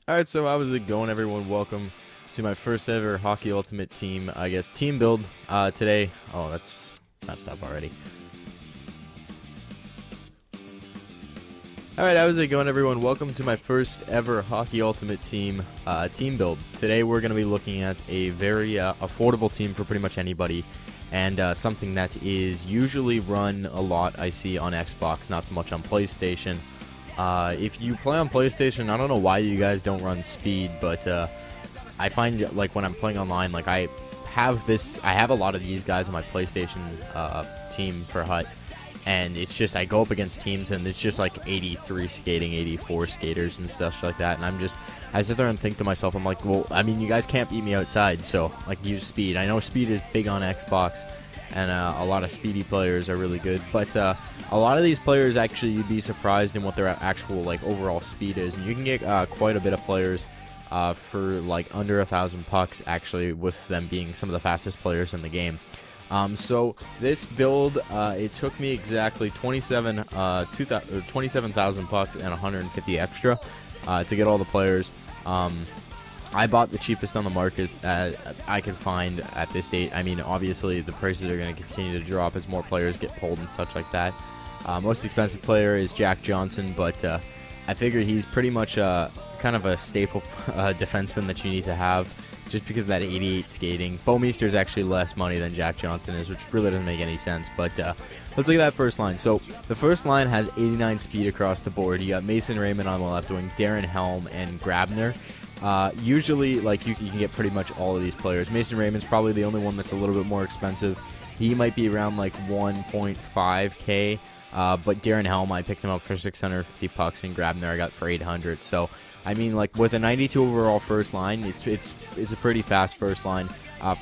Alright, so how's it going, everyone? Welcome to my first ever Hockey Ultimate Team, team build today. Oh, that's messed up already. Alright, how's it going, everyone? Welcome to my first ever Hockey Ultimate Team team build. Today we're going to be looking at a very affordable team for pretty much anybody, and something that is usually run a lot, I see, on Xbox, not so much on PlayStation. If you play on PlayStation, I don't know why you guys don't run speed, but I find, like, when I'm playing online, like, I have a lot of these guys on my PlayStation team for HUT, and it's just, I go up against teams, and it's just, like, 83 skating, 84 skaters and stuff like that, and I sit there and think to myself, I'm like, well, I mean, you guys can't beat me outside, so, like, use speed. I know speed is big on Xbox, and a lot of speedy players are really good, but a lot of these players, actually, you'd be surprised in what their actual, like, overall speed is, and you can get quite a bit of players for, like, under 1,000 pucks, actually, with them being some of the fastest players in the game. So this build, it took me exactly 27,000 pucks and 150 extra to get all the players. I bought the cheapest on the market I could find at this date. I mean, obviously, the prices are going to continue to drop as more players get pulled and such like that. Most expensive player is Jack Johnson, but I figure he's pretty much kind of a staple defenseman that you need to have, just because of that 88 skating. Bouwmeester is actually less money than Jack Johnson is, which really doesn't make any sense, but let's look at that first line. So the first line has 89 speed across the board. You got Mason Raymond on the left wing, Darren Helm, and Grabner. Usually, like, you can get pretty much all of these players. Mason Raymond's probably the only one that's a little bit more expensive. He might be around like 1.5k, but Darren Helm, I picked him up for 650 pucks, and Grabner I got for 800. So I mean, like, with a 92 overall first line, it's a pretty fast first line.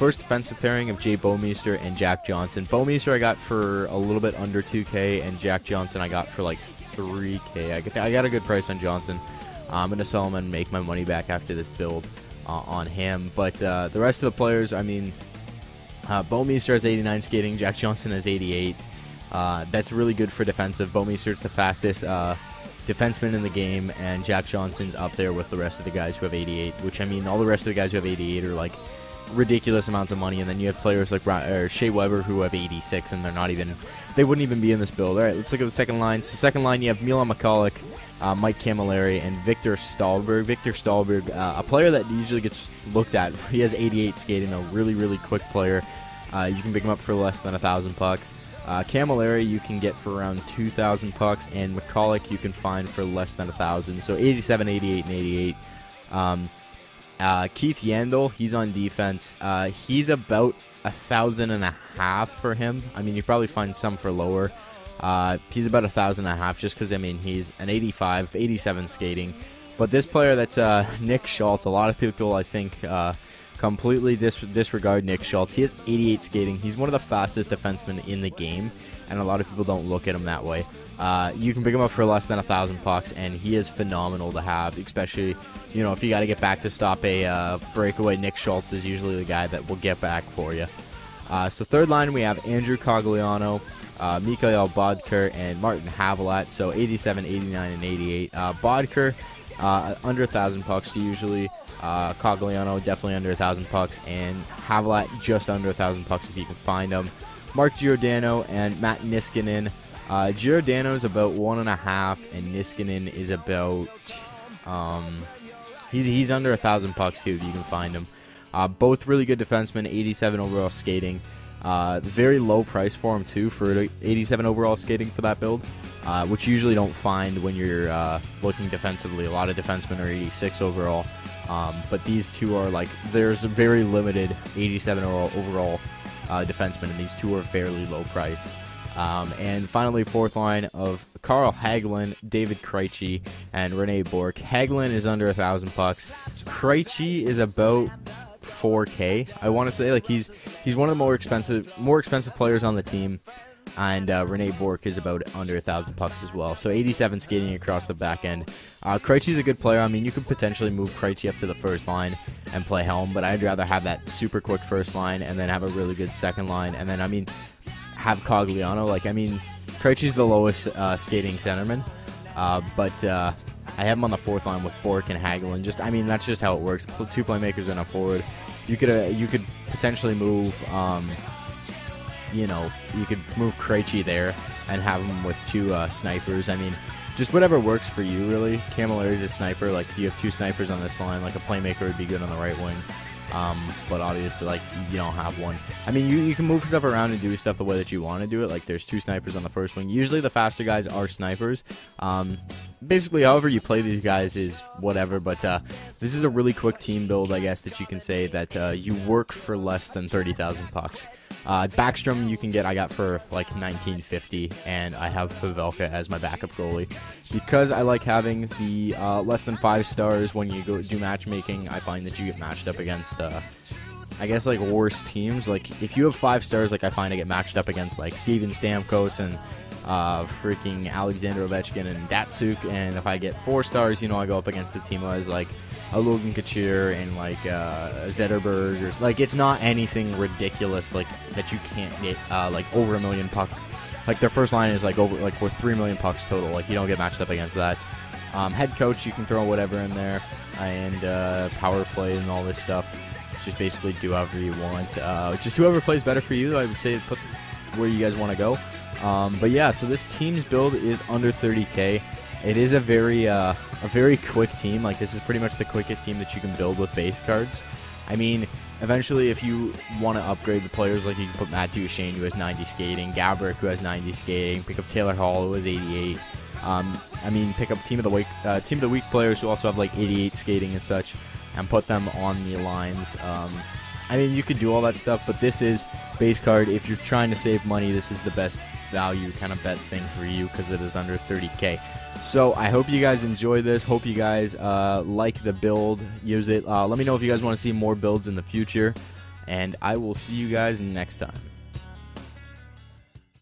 First defensive pairing of Jay Bouwmeester and Jack Johnson. Bouwmeester I got for a little bit under 2k, and Jack Johnson I got for like 3k. I got a good price on Johnson. I'm going to sell him and make my money back after this build on him. But the rest of the players, I mean, Bouwmeester has 89 skating, Jack Johnson has 88. That's really good for defensive. Bouwmeester's the fastest defenseman in the game, and Jack Johnson's up there with the rest of the guys who have 88, which, I mean, all the rest of the guys who have 88 are, like, ridiculous amounts of money, and then you have players like Shea Weber who have 86, and they wouldn't even be in this build. Alright, let's look at the second line. So second line, you have Milan McCulloch, Mike Camilleri, and Victor Stahlberg. Victor Stahlberg, a player that usually gets looked at. He has 88 skating, a really, really quick player. You can pick him up for less than 1,000 pucks. Camilleri you can get for around 2,000 pucks, and McCulloch you can find for less than 1,000. So 87, 88, and 88. Keith Yandel, he's on defense. He's about 1,500 for him. I mean, you probably find some for lower. He's about 1,500 just because, I mean, he's an 85, 87 skating. But this player, that's Nick Schultz. A lot of people, I think, completely disregard Nick Schultz. He has 88 skating. He's one of the fastest defensemen in the game, and a lot of people don't look at him that way. You can pick him up for less than 1,000 pucks, and he is phenomenal to have, especially, you know, if you got to get back to stop a breakaway. Nick Schultz is usually the guy that will get back for you. So third line, we have Andrew Cogliano, Mikhail Bodker, and Martin Havelat. So 87, 89, and 88. Bodker, under 1,000 pucks usually. Cogliano definitely under 1,000 pucks, and Havelat just under 1,000 pucks if you can find them. Mark Giordano and Matt Niskanen. Giordano's about 1.5, and Niskanen is about he's under 1,000 pucks too if you can find him. Both really good defensemen, 87 overall skating. Very low price for him too, for 87 overall skating for that build, which you usually don't find when you're looking defensively. A lot of defensemen are 86 overall. But these two are, like, there's a very limited 87 overall defenseman, and these two are fairly low price. And finally, fourth line of Carl Hagelin, David Krejci, and Rene Bourque. Hagelin is under 1,000 pucks. Krejci is about 4k. I want to say, like, he's one of the more expensive players on the team. And Rene Bourque is about under 1,000 pucks as well. So 87 skating across the back end. Krejci's a good player. I mean, you could potentially move Krejci up to the first line and play Helm, but I'd rather have that super quick first line and then have a really good second line, and then, I mean, have Cogliano. Like, I mean, Krejci's the lowest skating centerman, but I have him on the 4th line with Bork and Hagelin. I mean, that's just how it works. 2 playmakers and a forward. You could potentially move, you could move Krejci there and have him with 2 snipers. I mean, just whatever works for you, really. Camilleri's a sniper. Like, you have 2 snipers on this line. Like, a playmaker would be good on the right wing. But obviously, like, you don't have one. I mean, you can move stuff around and do stuff the way that you want to do it. Like, there's 2 snipers on the first wing. Usually the faster guys are snipers. Basically, however you play these guys is whatever. But this is a really quick team build, I guess, that you can say that you work for less than 30,000 pucks. Backstrom I got for like 1950, and I have Pavelka as my backup goalie because I like having the less than 5 stars. When you go do matchmaking, I find that you get matched up against I guess like worse teams. Like if you have 5 stars, like I find I get matched up against like Steven Stamkos and freaking Alexander Ovechkin and Datsuk, and if I get 4 stars, I go up against the team who has like a Logan Couture and like Zetterberg, or like it's not anything ridiculous like that you can't get like over 1 million puck. Like their first line is like over like worth 3 million pucks total. Like you don't get matched up against that. Head coach, you can throw whatever in there, and power play and all this stuff. Just basically do however you want. Just whoever plays better for you, I would say put where you guys want to go. But yeah, so this team's build is under 30K. It is a very quick team. Like this is pretty much the quickest team that you can build with base cards. I mean, eventually if you want to upgrade the players, like you can put Matt Duchene who has 90 skating, Gabrick who has 90 skating, pick up Taylor Hall who has 88. I mean, pick up team of the week players who also have like 88 skating and such, and put them on the lines. I mean, you could do all that stuff, but this is base card. If you're trying to save money, this is the best value kind of bet thing for you because it is under 30K. So I hope you guys enjoy this. Hope you guys like the build, use it. Let me know if you guys want to see more builds in the future, and I will see you guys next time.